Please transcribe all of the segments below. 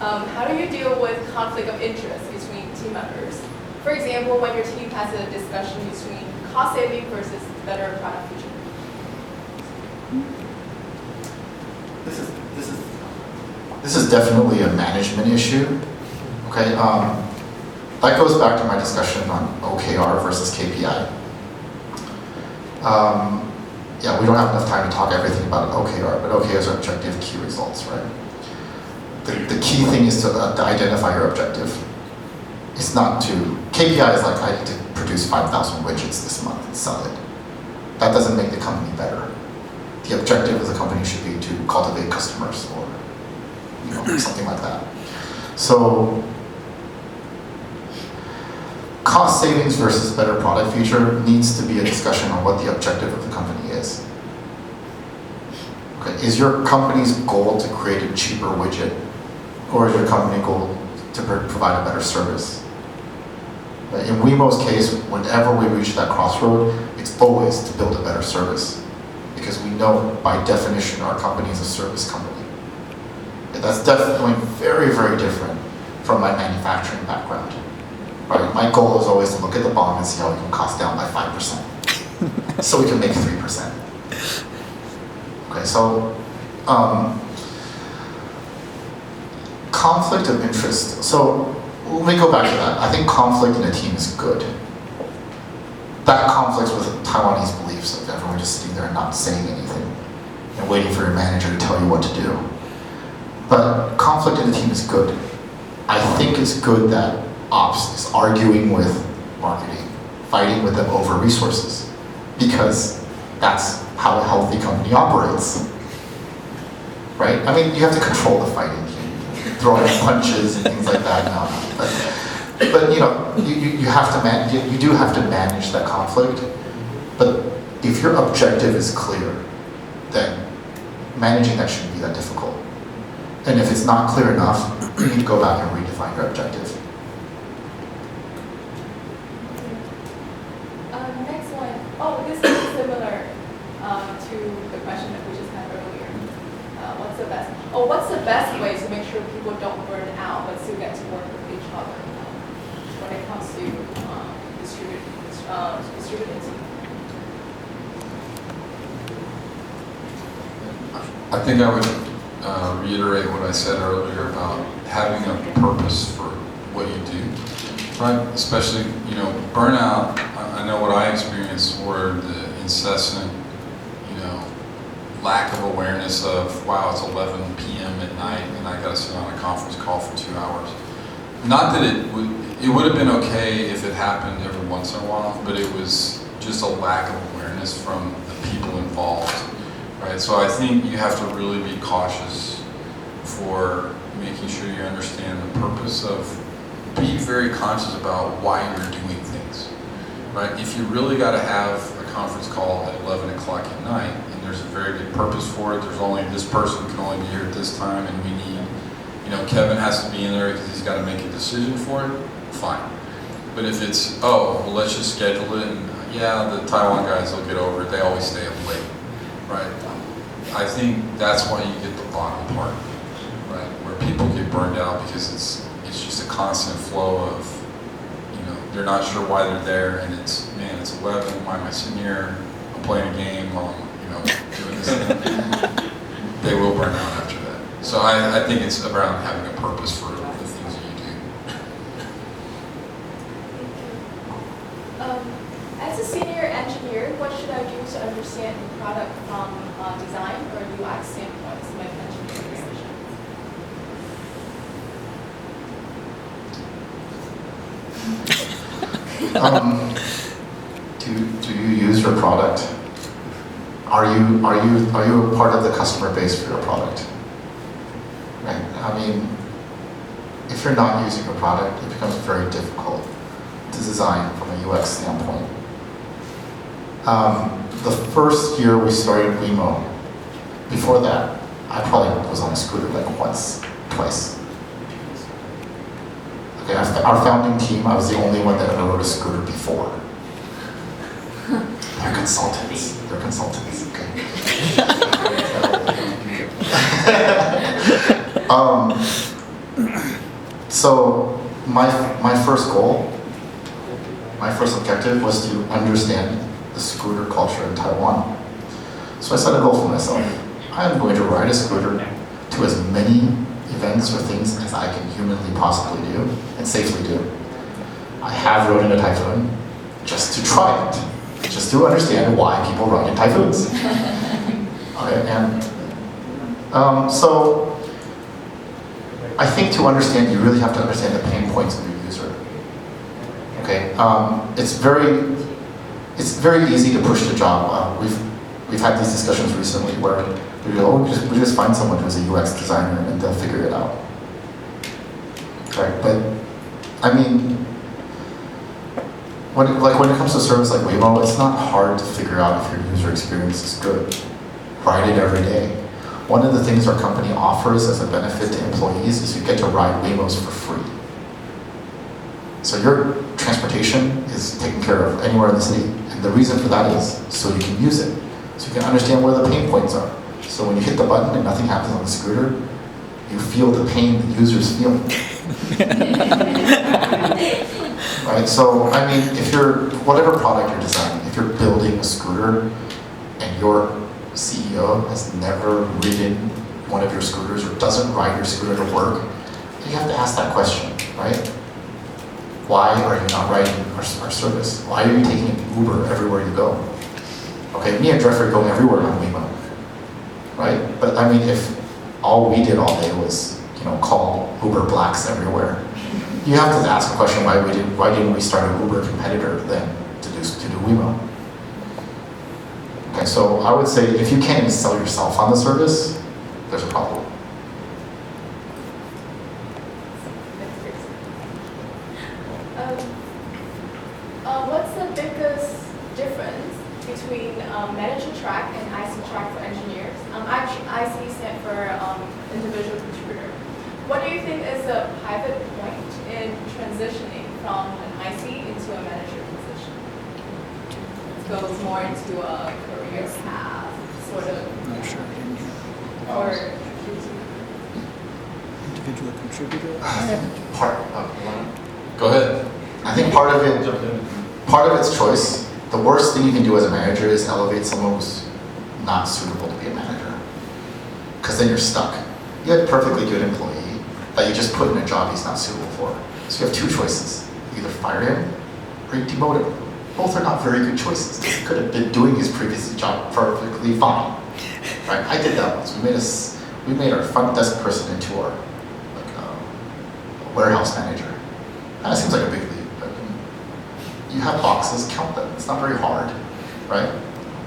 How do you deal with conflict of interest between team members? For example, when your team has a discussion between cost saving versus better product feature. This is definitely a management issue. Okay, that goes back to my discussion on OKR versus KPI. Yeah, we don't have enough time to talk everything about OKR, but OKRs are objective key results, right? The key thing is to identify your objective. It's not to, KPI is like, I need to produce 5,000 widgets this month and sell it. That doesn't make the company better. The objective of the company should be to cultivate customers or something like that. So, cost savings versus better product feature needs to be a discussion on what the objective of the company is. Okay, is your company's goal to create a cheaper widget, or is your company goal to provide a better service? In WeMo's case, whenever we reach that crossroad, it's always to build a better service, because we know by definition our company is a service company. And that's definitely very, very different from my manufacturing background. Right? My goal is always to look at the BOM and see how we can cost down by 5%, so we can make 3%. Okay, so conflict of interest. So let me go back to that. I think conflict in a team is good. That conflicts with Taiwanese beliefs of everyone just sitting there and not saying anything and waiting for your manager to tell you what to do. But conflict in a team is good. I think it's good that ops is arguing with marketing, fighting with them over resources, because that's how a healthy company operates. Right? I mean, you have to control the fighting. Throwing punches and things like that. No. But you have to you do have to manage that conflict. But if your objective is clear, then managing that shouldn't be that difficult. And if it's not clear enough, you need to go back and redefine your objective. Next one. Oh, this is similar to the question that we just had earlier. What's the best way to make sure people don't burn out but still get to work with each other when it comes to distributed team? I think I would reiterate what I said earlier about having a purpose for what you do, right? Especially, burnout. I know what I experienced were the incessant, lack of awareness of, wow, it's 11 p.m. at night and I got to sit on a conference call for 2 hours. Not that it would have been okay if it happened every once in a while, but it was just a lack of awareness from the people involved, right? So I think you have to really be cautious for making sure you understand the purpose of, be very conscious about why you're doing things, right? If you really got to have a conference call at 11 o'clock at night, and there's a very good purpose for it, there's only, this person can only be here at this time, and we need, Kevin has to be in there because he's got to make a decision for it, fine. But if it's, well, let's just schedule it, and yeah, the Taiwan guys will get over it, they always stay up late, right? I think that's why you get the bottom part, right? Where people get burned out because it's just a constant flow of, they're not sure why they're there, and it's 11, why am I sitting here? I'm playing a game while I'm, doing this thing. They will burn out after that. So I think it's around having a purpose for the things that you do. As a senior engineer, what should I do to understand the product from design or UX standpoint to make engineering decisions? Do you use your product? Are you a part of the customer base for your product? Right? I mean, if you're not using your product, it becomes very difficult to design from a UX standpoint. The first year we started WeMo, before that, I probably was on a scooter like once, twice. Okay, our founding team, I was the only one that ever rode a scooter before. They're consultants. Okay. So my first goal, my first objective was to understand the scooter culture in Taiwan. So I set a goal for myself. I am going to ride a scooter to as many events or things as I can humanly possibly do and safely do. I have rode in a typhoon just to try it, just to understand why people ride in typhoons. Okay, and so I think to understand, you really have to understand the pain points of your user. Okay, it's very easy to push the job. We've had these discussions recently where we go, we just find someone who's a UX designer and they'll figure it out. Right, but I mean, when it comes to service like WeMo, it's not hard to figure out if your user experience is good. Ride it every day. One of the things our company offers as a benefit to employees is you get to ride WeMos for free. So your transportation is taken care of anywhere in the city, and the reason for that is so you can use it, so you can understand where the pain points are. So when you hit the button and nothing happens on the scooter, you feel the pain the user's feeling. Right? So I mean, if you're, whatever product you're designing, if you're building a scooter and your CEO has never ridden one of your scooters or doesn't ride your scooter to work, you have to ask that question, right? Why are you not riding our service? Why are you taking an Uber everywhere you go? Okay, me and Jeffrey go everywhere on WeMo, right? But I mean, if all we did all day was, call Uber Blacks everywhere, you have to ask a question: why didn't we start an Uber competitor then to do WeMo? Okay, so I would say if you can't even sell yourself on the service, there's a problem. What's the biggest difference between manager track and IC track for engineers? Actually, IC stands for individual contributor. What do you think is the pivot point in transitioning from an IC into a manager position? It goes more into a career path, sort of. Not sure. Or Individual contributor. Go ahead. I think part of it's choice. The worst thing you can do as a manager is elevate someone who's not suitable to be a manager, because then you're stuck. You had a perfectly good employee that you just put in a job he's not suitable for. So you have two choices: you either fire him or you demote him. Both are not very good choices. He could have been doing his previous job perfectly fine. Right? I did that once. We made our front desk person into our warehouse manager. Kind of seems like a big leap, but you have boxes, count them. It's not very hard, right?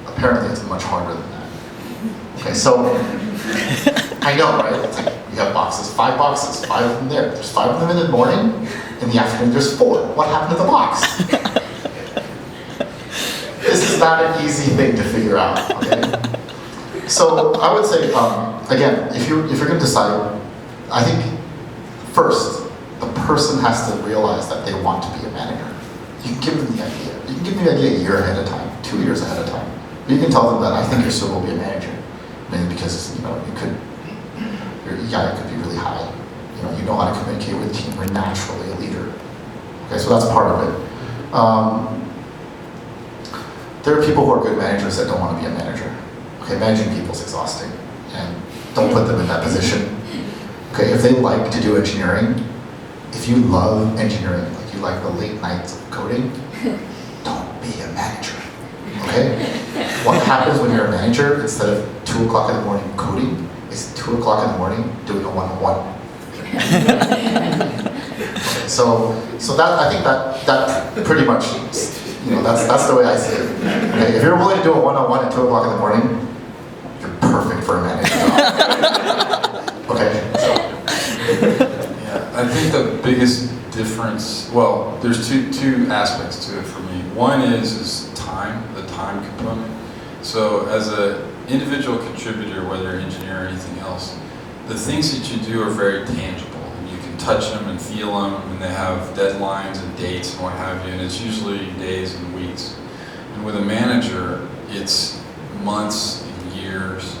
Apparently, it's much harder than that. Okay, so I know, right? It's like you have boxes, 5 boxes, 5 of them there. There's 5 of them in the morning. In the afternoon, there's 4. What happened to the box? This is not an easy thing to figure out. Okay. So I would say, again, if you're going to decide, I think first the person has to realize that they want to be a manager. You can give them the idea. You can give them the idea a year ahead of time, 2 years ahead of time. You can tell them that I think you're still will be a manager, maybe because your EI could be really high. You know how to communicate with the team. You're naturally a leader. Okay, so that's part of it. There are people who are good managers that don't want to be a manager. Okay, managing people is exhausting, and don't put them in that position. Okay, if they like to do engineering, if you love engineering, like you like the late nights of coding, don't be a manager. Okay? What happens when you're a manager, instead of 2 o'clock in the morning coding, is 2 o'clock in the morning doing a one-on-one. Okay, so that, I think that pretty much, that's the way I see it. Okay, if you're willing to do a one-on-one at 2 o'clock in the morning, you're perfect for a manager job. Okay, so. Yeah, I think the biggest difference, well, there's two aspects to it for me. One is time, the time component. So as an individual contributor, whether you're an engineer or anything else, the things that you do are very tangible. And you can touch them and feel them, and they have deadlines and dates and what have you, and it's usually days and weeks. And with a manager, it's months and years,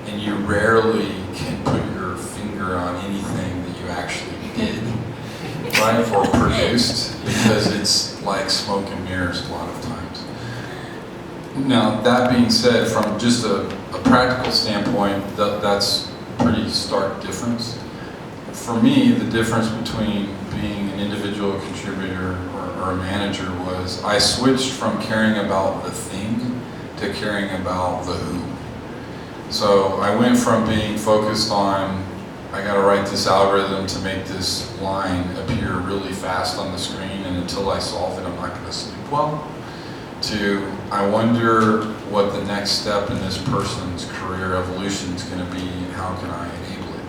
and you rarely can put your finger on anything that you actually right, or produced, because it's like smoke and mirrors a lot of times. Now, that being said, from just a practical standpoint, that's a pretty stark difference. For me, the difference between being an individual contributor or a manager was I switched from caring about the thing to caring about the who. So I went from being focused on, I gotta write this algorithm to make this line appear really fast on the screen, and until I solve it, I'm not gonna sleep well, to I wonder what the next step in this person's career evolution is gonna be and how can I enable it,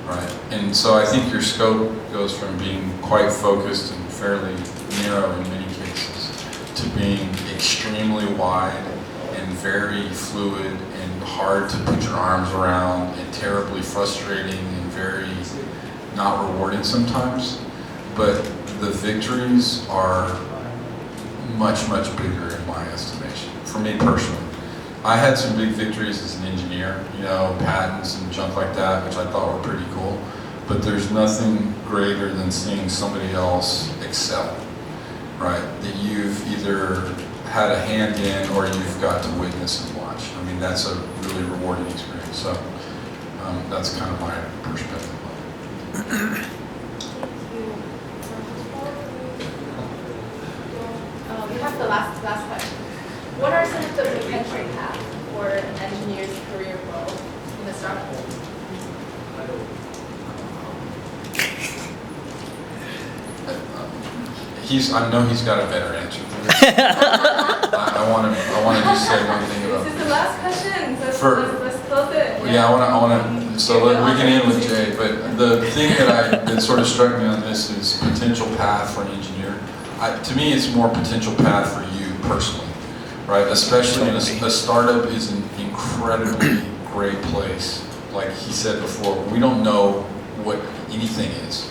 right? And so I think your scope goes from being quite focused and fairly narrow in many cases to being extremely wide and very fluid and hard to put your arms around and terribly frustrating and very not rewarding sometimes. But the victories are much, much bigger in my estimation, for me personally. I had some big victories as an engineer, you know, patents and junk like that, which I thought were pretty cool. But there's nothing greater than seeing somebody else excel, right? That you've either had a hand in or you've got to witness and watch. I mean, that's a really rewarding experience. So that's kind of my perspective on it. We have the last question. What are some of the potential paths for an engineer's career growth in the startup? I know he's got a better answer for this. I want to just say one thing about This is the last question. Let's close it. Yeah, I want to. So we can end with Jay. But the thing that sort of struck me on this is potential path for an engineer. To me, it's more potential path for you personally, right? Especially in a startup is an incredibly great place. Like he said before, we don't know what anything is.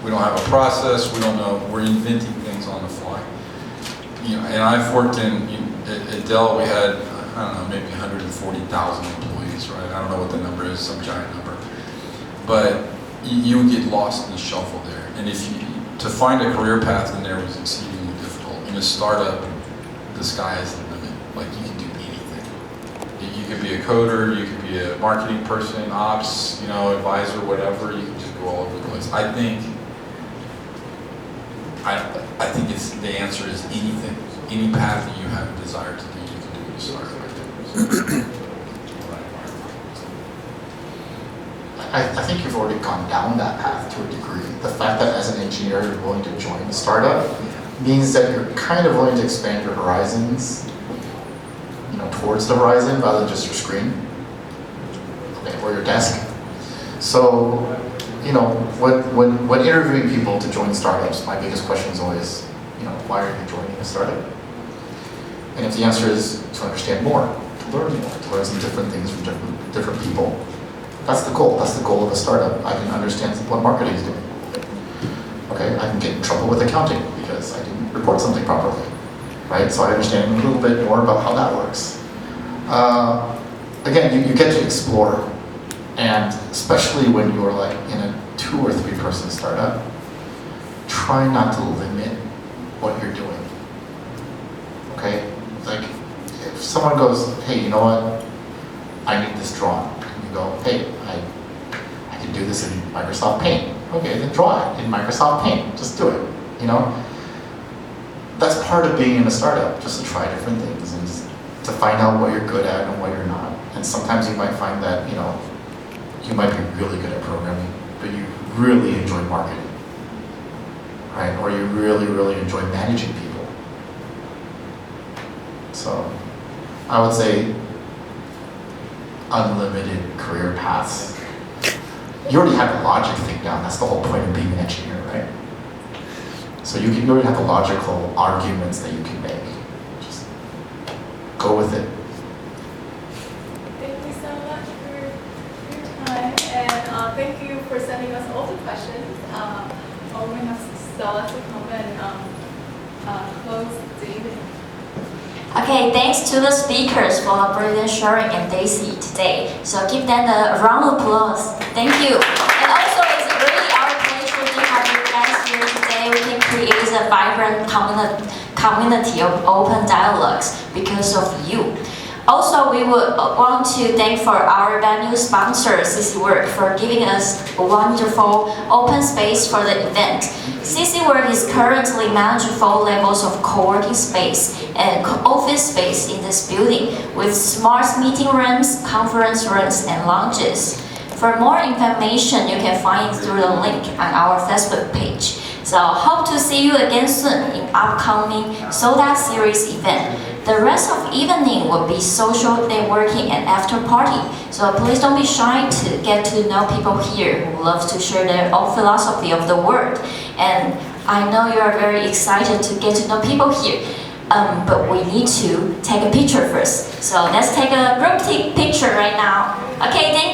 We don't have a process. We don't know. We're inventing things on the fly. You know, and I've worked at Dell. We had, I don't know, maybe 140,000 employees, right? I don't know what the number is, some giant number. But you would get lost in the shuffle there. And to find a career path in there was exceedingly difficult. In a startup, the sky is the limit. Like you can do anything. You could be a coder. You could be a marketing person, ops, advisor, whatever. You can just go all over the place. I think the answer is anything. Any path that you have a desire to do, you can do it. Start right I think you've already gone down that path to a degree. The fact that as an engineer you're willing to join a startup means that you're kind of willing to expand your horizons, towards the horizon rather than just your screen, or your desk. So, when interviewing people to join startups, my biggest question is always, why are you joining a startup? And if the answer is to understand more, to learn more, to learn some different things from different people, that's the goal. That's the goal of a startup. I can understand what marketing is doing. Okay, I can get in trouble with accounting because I didn't report something properly, right? So I understand a little bit more about how that works. Again, you get to explore, and especially when you're like in a 2 or 3 person startup, try not to limit what you're doing. Okay, like if someone goes, hey, you know what? I need this drawn. You go, hey, I can do this in Microsoft Paint. Okay, then draw it in Microsoft Paint. Just do it. That's part of being in a startup, just to try different things and just to find out what you're good at and what you're not. And sometimes you might find that, you might be really good at programming, but you really enjoy marketing, right? Or you really, really enjoy managing people. So I would say unlimited career paths. You already have the logic thing down. That's the whole point of being an engineer, right? So you already have the logical arguments that you can make. Just go with it. Thank you so much for your time, and thank you for sending us all the questions. We have Stella to come and close the evening. Okay, thanks to the speakers for the brilliant sharing and Daisy today. So give them a round of applause. Thank you. And also, it's really our pleasure to have you guys here vibrant community of open dialogues because of you. Also, we would want to thank for our venue sponsor, CC Work, for giving us a wonderful open space for the event. CC Work is currently managing 4 levels of co-working space and office space in this building with smart meeting rooms, conference rooms, and lounges. For more information, you can find it through the link on our Facebook page. So hope to see you again soon in upcoming Soda Series event. The rest of evening will be social networking and after party. So please don't be shy to get to know people here who love to share their own philosophy of the world. And I know you are very excited to get to know people here. But we need to take a picture first. So let's take a group picture right now. Okay, thank you.